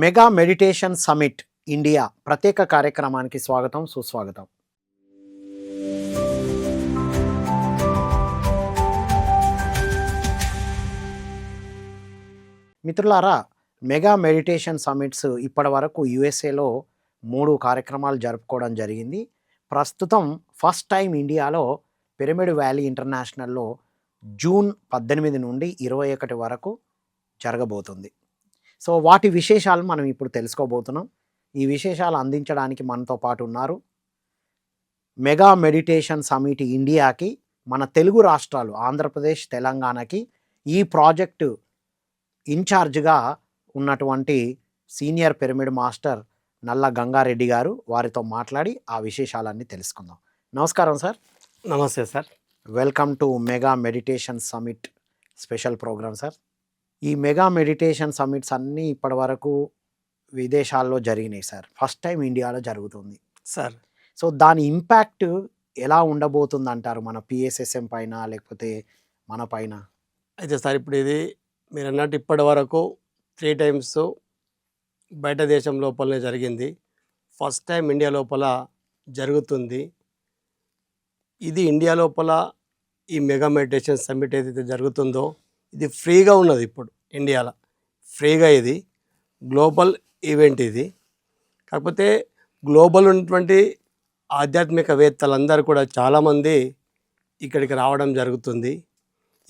Mega meditation summit India ప్రత్యేక కార్యక్రమానికి స్వాగతం సుస్వాగతం. మిత్రులారా, మెగా మెడిటేషన్ సమిట్స్ ఇప్పటి వరకు యుఎస్ఏలో 3 కార్యక్రమాలు జరుపుకోవడం జరిగింది. ప్రస్తుతం ఫస్ట్ టైం ఇండియాలో పిరమిడ్ వ్యాలీ ఇంటర్నేషనల్లో జూన్ 18 నుండి 21 వరకు జరగబోతుంది. సో వాటి విశేషాలు మనం ఇప్పుడు తెలుసుకోబోతున్నాం. ఈ విశేషాలు అందించడానికి మనతో పాటు ఉన్నారు మెగా మెడిటేషన్ సమిట్ ఇండియాకి మన తెలుగు రాష్ట్రాలు ఆంధ్రప్రదేశ్, తెలంగాణకి ఈ ప్రాజెక్టు ఇన్ఛార్జ్గా ఉన్నటువంటి సీనియర్ పిరమిడ్ మాస్టర్ నల్ల గంగారెడ్డి గారు. వారితో మాట్లాడి ఆ విశేషాలన్నీ తెలుసుకుందాం. నమస్కారం సార్. నమస్తే sir. Welcome to mega meditation summit special programme sir. ఈ మెగా మెడిటేషన్ సమిట్స్ అన్నీ ఇప్పటి వరకు విదేశాల్లో జరిగినాయి సార్. ఫస్ట్ టైం ఇండియాలో జరుగుతుంది సార్. సో దాని ఇంపాక్ట్ ఎలా ఉండబోతుంది అంటారు మన పిఎస్ఎస్ఎం పైన, లేకపోతే మన పైన? అయితే సార్, ఇప్పుడు ఇది మీరు అన్నట్టు ఇప్పటి వరకు 3 టైమ్స్ బయట దేశం లోపలనే జరిగింది. ఫస్ట్ టైం ఇండియా లోపల జరుగుతుంది. ఇది ఇండియా లోపల ఈ మెగా మెడిటేషన్ సమ్మిట్ ఏదైతే జరుగుతుందో ఇది ఫ్రీగా ఉన్నది. ఇప్పుడు ఇండియాలో ఫ్రీగా ఇది గ్లోబల్ ఈవెంట్ ఇది. కాకపోతే గ్లోబల్ ఉన్నటువంటి ఆధ్యాత్మికవేత్తలందరూ కూడా చాలామంది ఇక్కడికి రావడం జరుగుతుంది.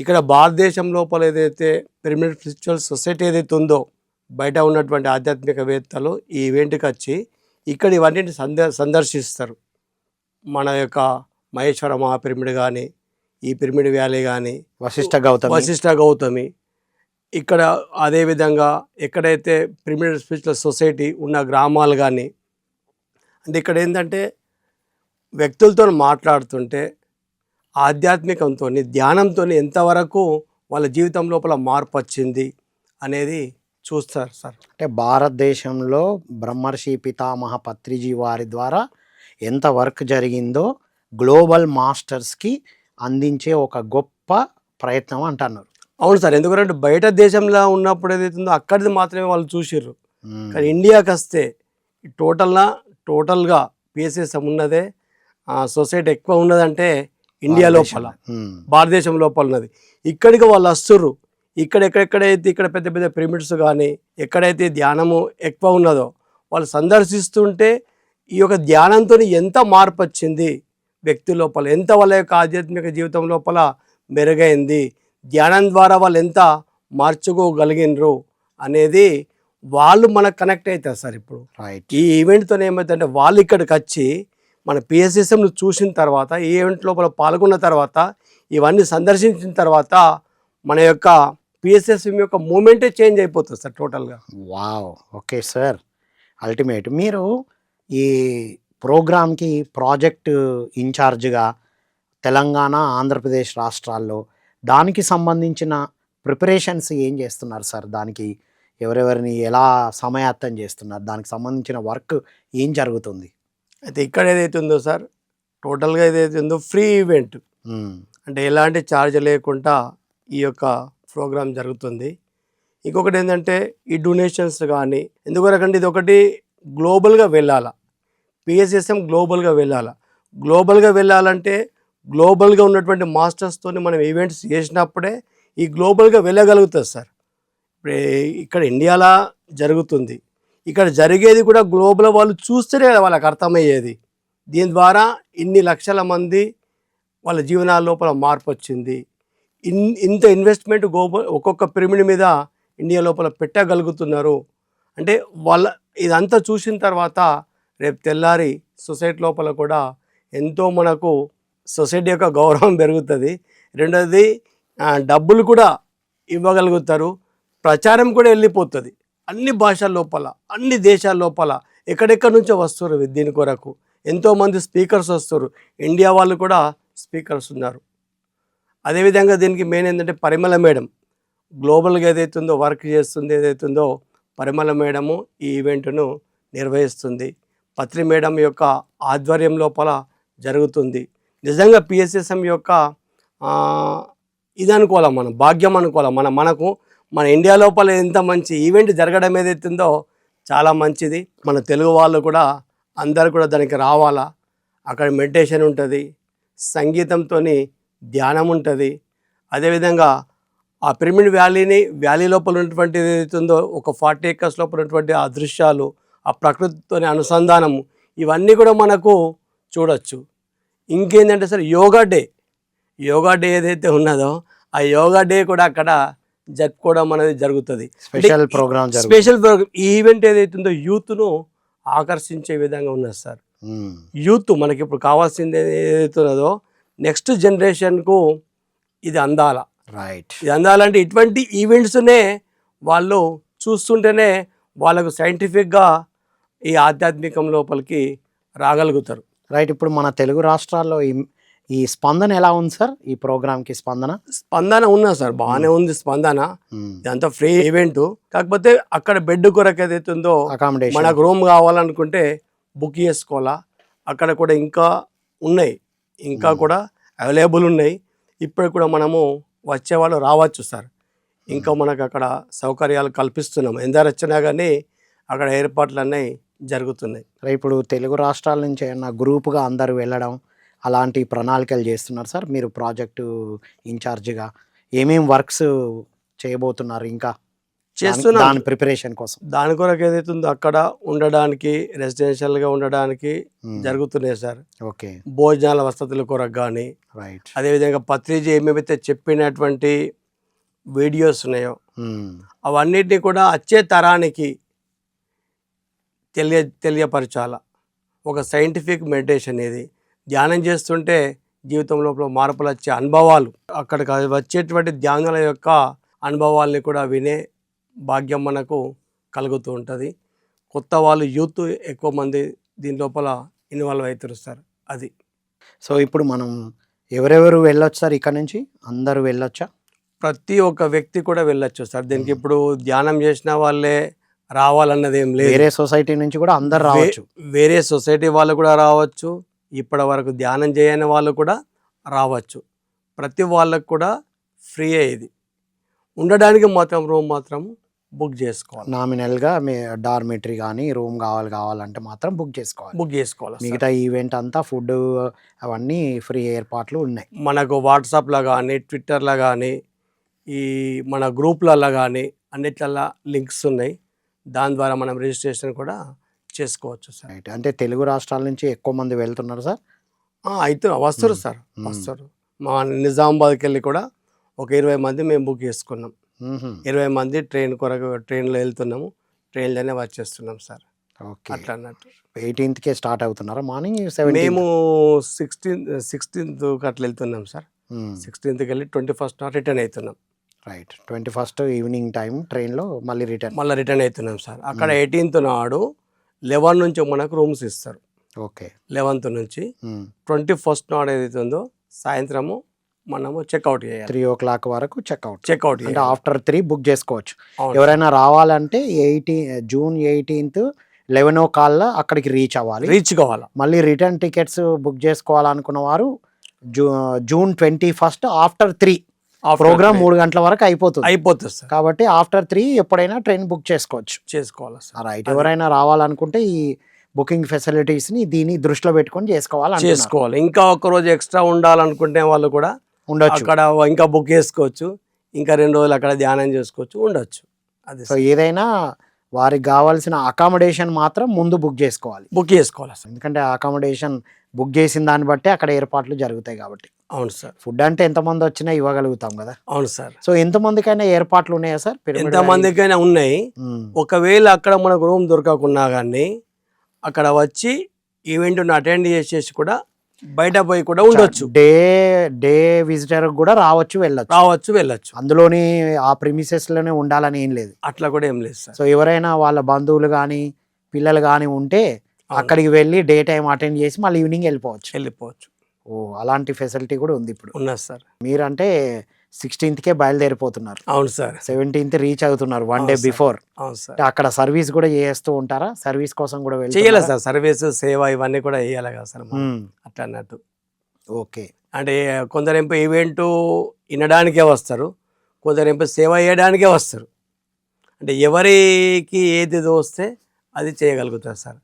ఇక్కడ భారతదేశం లోపల ఏదైతే పిరమిడ్ స్పిరిచువల్ సొసైటీ ఏదైతే ఉందో, బయట ఉన్నటువంటి ఆధ్యాత్మికవేత్తలు ఈ ఈవెంట్కి వచ్చి ఇక్కడ ఇవన్నీ సందర్శిస్తారు. మన యొక్క మహేశ్వర మహాపిరమిడ్ కానీ, ఈ పిరమిడ్ వ్యాలీ కానీ, వశిష్ఠ గౌతమి ఇక్కడ, అదేవిధంగా ఎక్కడైతే పిరమిడ్ స్పిరిచువల్ సొసైటీ ఉన్న గ్రామాలు కానీ, అంటే ఇక్కడ ఏంటంటే వ్యక్తులతో మాట్లాడుతుంటే ఆధ్యాత్మికంతో, ధ్యానంతో ఎంతవరకు వాళ్ళ జీవితం లోపల మార్పు వచ్చింది అనేది చూస్తారు సార్. అంటే భారతదేశంలో బ్రహ్మర్షి పితామహ పత్రిజీ వారి ద్వారా ఎంత వర్క్ జరిగిందో గ్లోబల్ మాస్టర్స్కి అందించే ఒక గొప్ప ప్రయత్నం అంటున్నారు. అవును సార్. ఎందుకంటే బయట దేశంలో ఉన్నప్పుడు ఏదైతుందో అక్కడిది మాత్రమే వాళ్ళు చూసిర్రు. కానీ ఇండియాకి వస్తే టోటల్గా పిఎస్ఎస్ఎం ఉన్నదే సొసైటీ ఎక్కువ ఉన్నదంటే ఇండియా లోపల, భారతదేశం లోపల ఉన్నది. ఇక్కడికి వాళ్ళు వస్తుర్రు. ఎక్కడైతే ఇక్కడ పెద్ద పెద్ద పిరమిడ్స్ కానీ, ఎక్కడైతే ధ్యానము ఎక్కువ ఉన్నదో వాళ్ళు సందర్శిస్తుంటే ఈ యొక్క ధ్యానంతో ఎంత మార్పు వచ్చింది వ్యక్తి లోపల, ఎంత వాళ్ళ యొక్క ఆధ్యాత్మిక జీవితం లోపల మెరుగైంది, ధ్యానం ద్వారా వాళ్ళు ఎంత మార్చుకోగలిగినరు అనేది వాళ్ళు మనకు కనెక్ట్ అవుతారు సార్. ఇప్పుడు ఈ ఈవెంట్తో ఏమవుతుందంటే వాళ్ళు ఇక్కడికి వచ్చి మన పిఎస్ఎస్ఎంను చూసిన తర్వాత, ఈ ఈవెంట్ లోపల పాల్గొన్న తర్వాత, ఇవన్నీ సందర్శించిన తర్వాత మన యొక్క పిఎస్ఎస్ఎం యొక్క మూమెంటే చేంజ్ అయిపోతుంది సార్ టోటల్గా. Wow, okay sir, ultimate. మీరు ఈ ప్రోగ్రామ్కి ప్రాజెక్ట్ ఇన్ఛార్జ్గా తెలంగాణ, ఆంధ్రప్రదేశ్ రాష్ట్రాల్లో దానికి సంబంధించిన ప్రిపరేషన్స్ ఏం చేస్తున్నారు సార్? దానికి ఎవరెవరిని ఎలా సమాయత్తం చేస్తున్నారు? దానికి సంబంధించిన వర్క్ ఏం జరుగుతుంది? అయితే ఇక్కడ ఏదైతే ఉందో సార్, టోటల్గా ఏదైతే ఉందో ఫ్రీ ఈవెంట్, అంటే ఎలాంటి ఛార్జ్ లేకుండా ఈ యొక్క ప్రోగ్రాం జరుగుతుంది. ఇంకొకటి ఏంటంటే ఈ డొనేషన్స్ కానీ, ఎందుకంటే ఇది ఒకటి గ్లోబల్గా వెళ్ళాలా, పిఎస్ఎస్ఎం గ్లోబల్గా వెళ్ళాలా. గ్లోబల్గా వెళ్ళాలంటే గ్లోబల్గా ఉన్నటువంటి మాస్టర్స్తో మనం ఈవెంట్స్ చేసినప్పుడే ఈ గ్లోబల్గా వెళ్ళగలుగుతుంది సార్. ఇప్పుడు ఇక్కడ ఇండియాలో జరుగుతుంది, ఇక్కడ జరిగేది కూడా గ్లోబల్ వాళ్ళు చూస్తేనే వాళ్ళకి అర్థమయ్యేది. దీని ద్వారా ఇన్ని లక్షల మంది వాళ్ళ జీవనాల లోపల మార్పు వచ్చింది, ఇంత ఇన్వెస్ట్మెంట్ ఒక్కొక్క పిరమిడ్ మీద ఇండియా లోపల పెట్టగలుగుతున్నారు అంటే వాళ్ళ ఇదంతా చూసిన తర్వాత రేపు తెల్లారి సొసైటీ లోపల కూడా ఎంతో మనకు సొసైటీ యొక్క గౌరవం పెరుగుతుంది. రెండోది డబ్బులు కూడా ఇవ్వగలుగుతారు, ప్రచారం కూడా వెళ్ళిపోతుంది అన్ని భాషల లోపల, అన్ని దేశాల లోపల. ఎక్కడెక్కడి నుంచో వస్తారు దీని కొరకు, ఎంతోమంది స్పీకర్స్ వస్తారు. ఇండియా వాళ్ళు కూడా స్పీకర్స్ ఉన్నారు. అదేవిధంగా దీనికి మెయిన్ ఏంటంటే పరిమళ మేడం గ్లోబల్గా ఏదైతుందో వర్క్ చేస్తుంది, ఏదైతుందో పరిమళ మేడము ఈ ఈవెంట్ను నిర్వహిస్తుంది. పత్రి మేడం యొక్క ఆధ్వర్యం లోపల జరుగుతుంది. నిజంగా పిఎస్ఎస్ఎం యొక్క ఇది అనుకోవాలి, మనం భాగ్యం అనుకోవాలి. మనకు మన ఇండియా లోపల ఎంత మంచి ఈవెంట్ జరగడం ఏదైతుందో చాలా మంచిది. మన తెలుగు వాళ్ళు కూడా అందరు కూడా దానికి రావాలా. అక్కడ మెడిటేషన్ ఉంటుంది, సంగీతంతో ధ్యానం ఉంటుంది. అదేవిధంగా ఆ పిరమిడ్ వ్యాలీ లోపల ఉన్నటువంటి ఏదైతుందో ఒక 40 acres లోపల ఉన్నటువంటి ఆ దృశ్యాలు, ఆ ప్రకృతితో అనుసంధానము, ఇవన్నీ కూడా మనకు చూడొచ్చు. ఇంకేంటంటే సార్ యోగా డే ఏదైతే ఉన్నదో ఆ యోగా డే కూడా అక్కడ జరుపుకోవడం అనేది జరుగుతుంది. స్పెషల్ ప్రోగ్రామ్ ఈ ఈవెంట్ ఏదైతుందో యూత్ను ఆకర్షించే విధంగా ఉన్నది సార్. యూత్ మనకి ఇప్పుడు కావాల్సింది ఏదైతే ఉన్నదో నెక్స్ట్ జనరేషన్కు ఇది అందాల. రైట్. ఇది అందాలంటే ఇటువంటి ఈవెంట్స్నే వాళ్ళు చూస్తుంటేనే వాళ్ళకు సైంటిఫిక్గా ఈ ఆధ్యాత్మికం లోపలికి రాగలుగుతారు. రైట్. ఇప్పుడు మన తెలుగు రాష్ట్రాల్లో ఈ స్పందన ఎలా ఉంది సార్? ఈ ప్రోగ్రామ్కి స్పందన ఉన్నది సార్, బాగానే ఉంది స్పందన. ఇదంతా ఫ్రీ ఈవెంట్. కాకపోతే అక్కడ బెడ్ కొరకు ఏదైతే ఉందో అకామిడేషన్, మనకు రూమ్ కావాలనుకుంటే బుక్ చేసుకోవాలా. అక్కడ కూడా ఇంకా కూడా అవైలబుల్ ఉన్నాయి. ఇప్పుడు కూడా మనము వచ్చేవాళ్ళు రావచ్చు సార్. ఇంకా మనకు అక్కడ సౌకర్యాలు కల్పిస్తున్నాం. ఎందరు వచ్చినా కానీ అక్కడ ఏర్పాట్లు అన్నీ జరుగుతున్నాయి. ఇప్పుడు తెలుగు రాష్ట్రాల నుంచి ఏమన్నా గ్రూప్గా అందరూ వెళ్ళడం అలాంటి ప్రణాళికలు చేస్తున్నారు సార్? మీరు ప్రాజెక్టు ఇన్ఛార్జిగా ఏమేమి వర్క్స్ చేయబోతున్నారు? ఇంకా చేస్తున్నాం దాని ప్రిపరేషన్ కోసం. దాని కొరకు ఏదైతే ఉందో అక్కడ ఉండడానికి, రెసిడెన్షియల్గా ఉండడానికి జరుగుతున్నాయి సార్. ఓకే. భోజనాల వసతుల కొరకు కానీ, రైట్, అదేవిధంగా పత్రిజీ ఏమేమైతే చెప్పినటువంటి వీడియోస్ ఉన్నాయో అవన్నిటిని కూడా వచ్చే తరానికి తెలియపరచాల. ఒక సైంటిఫిక్ మెడిటేషన్ ఇది. ధ్యానం చేస్తుంటే జీవితం లోపల మార్పులు వచ్చే అనుభవాలు, అక్కడికి వచ్చేటువంటి ధ్యానాల యొక్క అనుభవాల్ని కూడా వినే భాగ్యం మనకు కలుగుతూ ఉంటుంది. కొత్త వాళ్ళు యూత్ ఎక్కువ మంది దీని లోపల ఇన్వాల్వ్ అవుతారు సార్. అది. సో ఇప్పుడు మనం ఎవరెవరు వెళ్ళొచ్చు సార్? ఇక్కడ నుంచి అందరూ వెళ్ళొచ్చా? ప్రతి ఒక్క వ్యక్తి కూడా వెళ్ళొచ్చు సార్. దీనికి ఇప్పుడు ధ్యానం చేసిన వాళ్ళే రావాలన్నది ఏం లేదు. వేరే సొసైటీ నుంచి కూడా అందరు రావచ్చు. వేరే సొసైటీ వాళ్ళు కూడా రావచ్చు. ఇప్పటి వరకు ధ్యానం చేయని వాళ్ళు కూడా రావచ్చు. ప్రతి వాళ్ళకు కూడా ఫ్రీ ఇది. ఉండడానికి మాత్రం రూమ్ మాత్రం బుక్ చేసుకోవాలి. నామినల్గా డార్మెటరీ కానీ రూమ్ కావాలంటే మాత్రం బుక్ చేసుకోవాలి. మిగతా ఈవెంట్ అంతా ఫుడ్ అవన్నీ ఫ్రీ ఏర్పాట్లు ఉన్నాయి. మనకు వాట్సాప్లో కానీ, ట్విట్టర్లో కానీ, ఈ మన గ్రూప్లలో కానీ అన్నిట్లలో లింక్స్ ఉన్నాయి. దాని ద్వారా మనం రిజిస్ట్రేషన్ కూడా చేసుకోవచ్చు సార్. రైట్. అంటే తెలుగు రాష్ట్రాల నుంచి ఎక్కువ మంది వెళ్తున్నారు సార్? అయితే వస్తారు సార్, వస్తారు. మా నిజామాబాద్కి వెళ్ళి కూడా ఒక 20 మంది మేము బుక్ చేసుకున్నాం. 20 మంది ట్రైన్లో వెళ్తున్నాము. ట్రైన్లోనే వచ్చేస్తున్నాం సార్. ఓకే. అట్లా అన్నట్టు 18కే స్టార్ట్ అవుతున్నారా? మార్నింగ్ మేము 16th అట్లా వెళ్తున్నాం సార్. 16th వెళ్ళి 21st రిటర్న్ అవుతున్నాం. రైట్. 21st ఈవినింగ్ టైం ట్రైన్లో మళ్ళీ రిటర్న్ అవుతున్నాం సార్. అక్కడ 18th నాడు 11 నుంచి మనకు రూమ్స్ ఇస్తారు. ఓకే. 11th నుంచి 21st నాడు ఏదైతే ఉందో సాయంత్రము మనము చెక్అవుట్ చేయాలి. 3 o'clock వరకు చెక్అవుట్ అంటే ఆఫ్టర్ 3 బుక్ చేసుకోవచ్చు. ఎవరైనా రావాలంటే జూన్ 18th 11 o'clock అక్కడికి రీచ్ కావాలి. మళ్ళీ రిటర్న్ టికెట్స్ బుక్ చేసుకోవాలనుకున్న వారు జూన్ 21st ఆఫ్టర్ 3 ప్రోగ్రామ్ 3 గంటల వరకు అయిపోతుంది సార్. కాబట్టి ఆఫ్టర్ 3 ఎప్పుడైనా ట్రైన్ బుక్ చేసుకోవాలి సార్. రైట్. ఎవరైనా రావాలనుకుంటే ఈ బుకింగ్ ఫెసిలిటీస్ని దీన్ని దృష్టిలో పెట్టుకొని చేసుకోవాలి. ఇంకా ఒక రోజు ఎక్స్ట్రా ఉండాలనుకుంటే వాళ్ళు కూడా ఉండొచ్చు. అక్కడ ఇంకా బుక్ చేసుకోవచ్చు. ఇంకా 2 రోజులు అక్కడ ధ్యానం చేసుకోవచ్చు, ఉండొచ్చు. అది. సో ఏదైనా వారికి కావాల్సిన అకామిడేషన్ మాత్రం ముందు బుక్ చేసుకోవాలి సార్. ఎందుకంటే అకామిడేషన్ బుక్ చేసిన దాన్ని బట్టి అక్కడ ఏర్పాట్లు జరుగుతాయి కాబట్టి. అవును సార్. ఫుడ్ అంటే ఎంతమంది వచ్చినా ఇవ్వగలుగుతాం కదా. అవును సార్. సో ఎంతమందికైనా ఏర్పాట్లు ఉన్నాయా సార్? ఎంతమందికైనా ఉన్నాయి. ఒకవేళ అక్కడ మనకు రూమ్ దొరకకున్నా కానీ అక్కడ వచ్చి ఈవెంట్ను అటెండ్ చేసేసి కూడా బయట పోయి కూడా ఉండొచ్చు. డే విజిటర్ కూడా వెళ్ళొచ్చు. అందులోని ఆ ప్రిమిసెస్ లోనే ఉండాలని ఏం లేదు. అట్లా కూడా ఏం లేదు సార్. సో ఎవరైనా వాళ్ళ బంధువులు కానీ పిల్లలు కానీ ఉంటే అక్కడికి వెళ్ళి డే టైం అటెండ్ చేసి మళ్ళీ ఈవినింగ్ వెళ్ళిపోవచ్చు. ఓ, అలాంటి ఫెసిలిటీ కూడా ఉంది ఇప్పుడు. ఉన్నది సార్. మీరంటే 16th బయలుదేరిపోతున్నారు. అవును సార్. 17th రీచ్ అవుతున్నారు 1 day బిఫోర్. అవును సార్. అక్కడ సర్వీస్ కూడా చేస్తూ ఉంటారా? సర్వీస్ కోసం కూడా చేయాలి సార్. సర్వీస్, సేవ ఇవన్నీ కూడా చేయాలి కదా సార్ అట్లా అన్నట్టు. ఓకే. అంటే కొందరు ఈవెంట్ వినడానికే వస్తారు, కొందరు సేవ చేయడానికే వస్తారు. అంటే ఎవరికి ఏది వస్తే అది చేయగలుగుతారు సార్.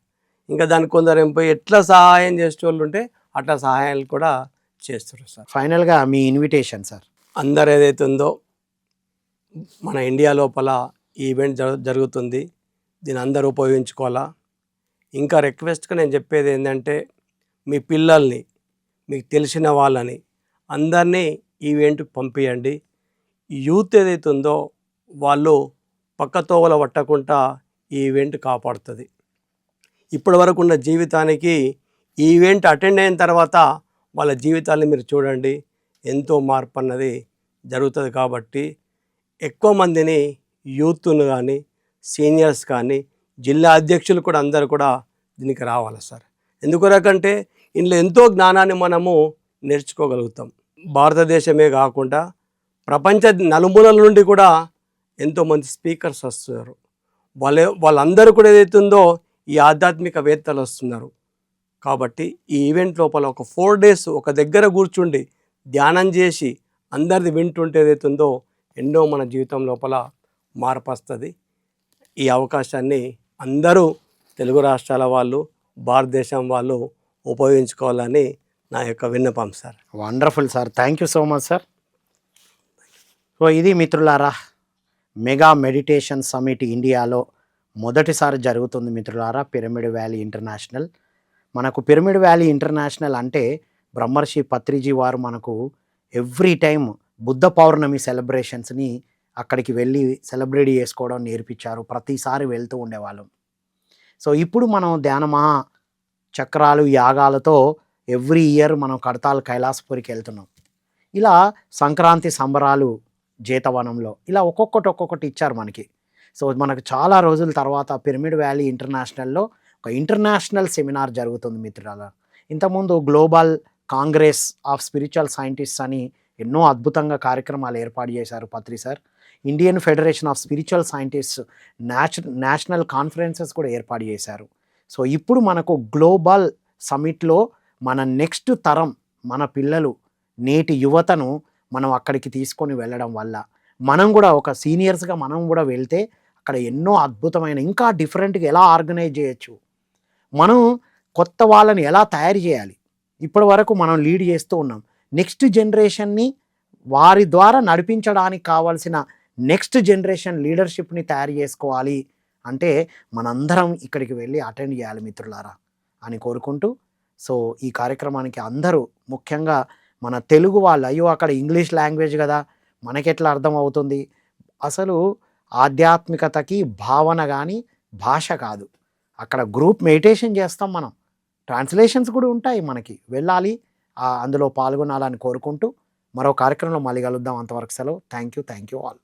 ఇంకా దానికి కొందరు పోయి ఎట్లా సహాయం చేసేవాళ్ళు ఉంటే అట్లా సహాయాలు కూడా చేస్తారు సార్. ఫైనల్గా మీ ఇన్విటేషన్ సార్. అందరు ఏదైతే ఉందో మన ఇండియా లోపల ఈ ఈవెంట్ జరుగుతుంది, దీన్ని అందరూ ఉపయోగించుకోవాలా. ఇంకా రిక్వెస్ట్గా నేను చెప్పేది ఏంటంటే మీ పిల్లల్ని, మీకు తెలిసిన వాళ్ళని అందరినీ ఈవెంట్కి పంపించండి. యూత్ ఏదైతే ఉందో వాళ్ళు పక్కతోవల పట్టకుండా ఈ ఈవెంట్ కాపాడుతుంది. ఇప్పటి వరకు ఉన్న జీవితానికి ఈ ఈవెంట్ అటెండ్ అయిన తర్వాత వాళ్ళ జీవితాన్ని మీరు చూడండి, ఎంతో మార్పు అన్నది జరుగుతుంది. కాబట్టి ఎక్కువ మందిని యూత్ను కానీ సీనియర్స్ కానీ జిల్లా అధ్యక్షులు కూడా అందరూ కూడా దీనికి రావాలి సార్. ఎందుకొరకంటే ఇందులో ఎంతో జ్ఞానాన్ని మనము నేర్చుకోగలుగుతాం. భారతదేశమే కాకుండా ప్రపంచ నలుమూలల నుండి కూడా ఎంతోమంది స్పీకర్స్ వస్తున్నారు. వాళ్ళందరూ కూడా ఏదైతుందో ఈ ఆధ్యాత్మికవేత్తలు వస్తున్నారు. కాబట్టి ఈ ఈవెంట్ లోపల ఒక 4 days ఒక దగ్గర కూర్చుండి ధ్యానం చేసి అందరిది వింటుంటే ఏదైతుందో ఎన్నో మన జీవితం లోపల మార్పు వస్తుంది. ఈ అవకాశాన్ని అందరూ తెలుగు రాష్ట్రాల వాళ్ళు, భారతదేశం వాళ్ళు ఉపయోగించుకోవాలని నా యొక్క విన్నపం sir. Wonderful sir, thank you so much sir. So ఇది మిత్రులారా, మెగా మెడిటేషన్ సమిట్ ఇండియాలో మొదటిసారి జరుగుతుంది మిత్రులారా, పిరమిడ్ వ్యాలీ ఇంటర్నేషనల్. మనకు పిరమిడ్ వ్యాలీ ఇంటర్నేషనల్ అంటే బ్రహ్మర్షి పత్రిజీ వారు మనకు ఎవ్రీ టైం బుద్ధ పౌర్ణమి సెలబ్రేషన్స్ని అక్కడికి వెళ్ళి సెలబ్రేట్ చేసుకోవడం నేర్పించారు. ప్రతిసారి వెళ్తూ ఉండేవాళ్ళం. సో ఇప్పుడు మనం ధ్యాన మహా చక్రాలు యాగాలతో ఎవ్రీ ఇయర్ మనం కడతాల్ కైలాసపురికి వెళ్తున్నాం. ఇలా సంక్రాంతి సంబరాలు జేతవనంలో ఇలా ఒక్కొక్కటి ఇచ్చారు మనకి. సో మనకు చాలా రోజుల తర్వాత పిరమిడ్ వ్యాలీ ఇంటర్నేషనల్లో ఒక ఇంటర్నేషనల్ సెమినార్ జరుగుతుంది మిత్రులారా. ఇంతకుముందు global congress of spiritual scientists అని ఎన్నో అద్భుతంగా కార్యక్రమాలు ఏర్పాటు చేశారు Patri sir. Indian federation of spiritual scientists national conferences కూడా ఏర్పాటు చేశారు. సో ఇప్పుడు మనకు గ్లోబల్ సమిట్లో మన నెక్స్ట్ తరం, మన పిల్లలు, నేటి యువతను మనం అక్కడికి తీసుకొని వెళ్ళడం వల్ల మనం కూడా ఒక సీనియర్స్గా మనం కూడా వెళ్తే అక్కడ ఎన్నో అద్భుతమైన ఇంకా డిఫరెంట్గా ఎలా ఆర్గనైజ్ చేయొచ్చు, మనం కొత్త వాళ్ళని ఎలా తయారు చేయాలి, ఇప్పటి వరకు మనం లీడ్ చేస్తూ ఉన్నాం. నెక్స్ట్ జనరేషన్ని వారి ద్వారా నడిపించడానికి కావాల్సిన నెక్స్ట్ జనరేషన్ లీడర్షిప్ని తయారు చేసుకోవాలి అంటే మనందరం ఇక్కడికి వెళ్ళి అటెండ్ చేయాలి మిత్రులారా అని కోరుకుంటూ, సో ఈ కార్యక్రమానికి అందరూ ముఖ్యంగా మన తెలుగు వాళ్ళు, అయ్యో అక్కడ ఇంగ్లీష్ లాంగ్వేజ్ కదా మనకెట్లా అర్థం అవుతుంది, అసలు ఆధ్యాత్మికతకి భావన కానీ భాష కాదు, అక్కడ గ్రూప్ మెడిటేషన్ చేస్తాం మనం, ట్రాన్స్లేషన్స్ కూడా ఉంటాయి, మనకి వెళ్ళాలి, అందులో పాల్గొనాలని కోరుకుంటూ మరో కార్యక్రమంలో మళ్ళీ కలుద్దాం. అంతవరకు సెలవు. Thank you all.